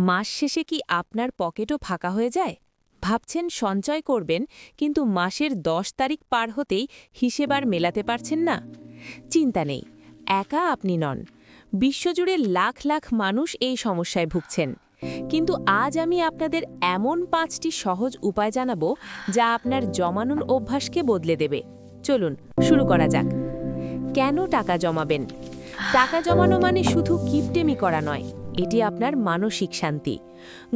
মাস শেষে কি আপনার পকেটও ফাঁকা হয়ে যায়? ভাবছেন সঞ্চয় করবেন, কিন্তু মাসের ১০ তারিখ পার হতেই হিসেব আর মেলাতে পারছেন না? চিন্তা নেই, একা আপনি নন। বিশ্বজুড়ে লাখ লাখ মানুষ এই সমস্যায় ভুগছেন। কিন্তু আজ আমি আপনাদের এমন ৫টি সহজ উপায় জানাবো যা আপনার জমানোর অভ্যাসকে বদলে দেবে। চলুন শুরু করা যাক। কেন টাকা জমাবেন? টাকা জমানো মানে শুধু কিপটেমি করা নয়, এটি আপনার মানসিক শান্তি।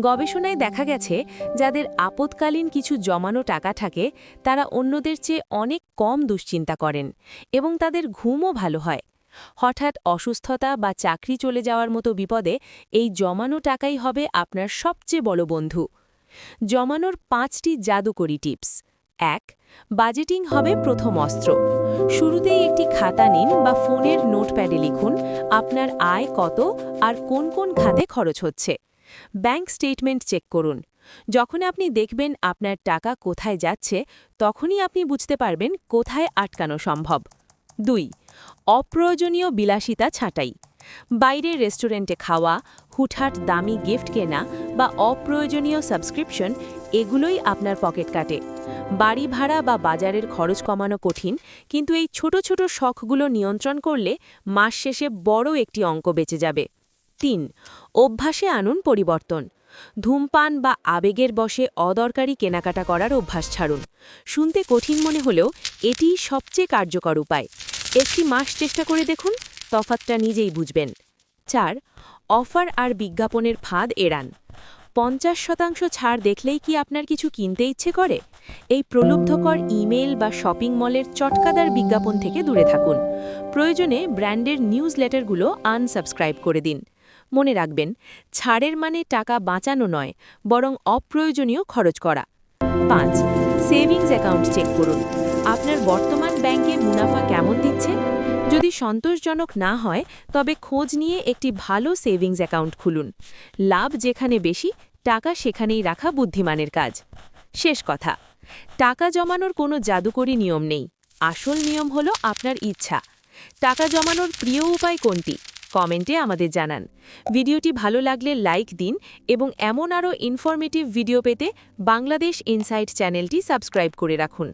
গবেষণায় দেখা গেছে, যাদের আপৎকালীন কিছু জমানো টাকা থাকে তারা অন্যদের চেয়ে অনেক কম দুশ্চিন্তা করেন এবং তাদের ঘুমও ভালো হয়। হঠাৎ অসুস্থতা বা চাকরি চলে যাওয়ার মতো বিপদে এই জমানো টাকাই হবে আপনার সবচেয়ে বড় বন্ধু। জমানোর ৫টি জাদুকরি টিপস। ১. বাজেটিং হবে প্রথম অস্ত্র। শুরুতেই একটি খাতা নিন বা ফোনের নোটপ্যাডে লিখুন আপনার আয় কত আর কোন কোন খাতে খরচ হচ্ছে। ব্যাংক স্টেটমেন্ট চেক করুন। যখন আপনি দেখবেন আপনার টাকা কোথায় যাচ্ছে, তখনই আপনি বুঝতে পারবেন কোথায় আটকানো সম্ভব। ২. অপ্রয়োজনীয় বিলাসিতা ছাঁটাই। বাইরে রেস্টুরেন্টে খাওয়া, হুটহাট দামি গিফট কেনা বা অপ্রয়োজনীয় সাবস্ক্রিপশন, এগুলোই আপনার পকেট কাটে। বাড়ি ভাড়া বা বাজারের খরচ কমানো কঠিন, কিন্তু এই ছোট ছোট শখগুলো নিয়ন্ত্রণ করলে মাস শেষে বড় একটি অঙ্ক বেঁচে যাবে। ৩. অভ্যাসে আনুন পরিবর্তন। ধূমপান বা আবেগের বশে অদরকারি কেনাকাটা করার অভ্যাস ছাড়ুন। শুনতে কঠিন মনে হলেও এটিই সবচেয়ে কার্যকর উপায়। একটি মাস চেষ্টা করে দেখুন, তফাৎটা নিজেই বুঝবেন। ৪. অফার আর বিজ্ঞাপনের ফাঁদ এড়ান। ৫০% ছাড় দেখলেই কি আপনার কিছু কিনতে ইচ্ছে করে? এই প্রলুব্ধকর ইমেল বা শপিং মলের চটকাদার বিজ্ঞাপন থেকে দূরে থাকুন। প্রয়োজনে ব্র্যান্ডের নিউজ লেটারগুলো আনসাবস্ক্রাইব করে দিন। মনে রাখবেন, ছাড়ের মানে টাকা বাঁচানো নয়, বরং অপ্রয়োজনীয় খরচ করা। ৫. সেভিংস অ্যাকাউন্ট চেক করুন। আপনার বর্তমান ব্যাংকে মুনাফা কেমন দিচ্ছে? যদি সন্তোষজনক না হয়, তবে খোঁজ নিয়ে একটি ভালো সেভিংস অ্যাকাউন্ট খুলুন। লাভ যেখানে বেশি, টাকা সেখানেই রাখা বুদ্ধিমানের কাজ। শেষ কথা, টাকা জমানোর কোনো জাদুকরি নিয়ম নেই। আসল নিয়ম হলো আপনার ইচ্ছা। টাকা জমানোর প্রিয় উপায় কোনটি? কমেন্টে আমাদের জানান। ভিডিওটি ভালো লাগলে লাইক দিন এবং এমন আরও ইনফরমেটিভ ভিডিও পেতে বাংলাদেশ ইনসাইট চ্যানেলটি সাবস্ক্রাইব করে রাখুন।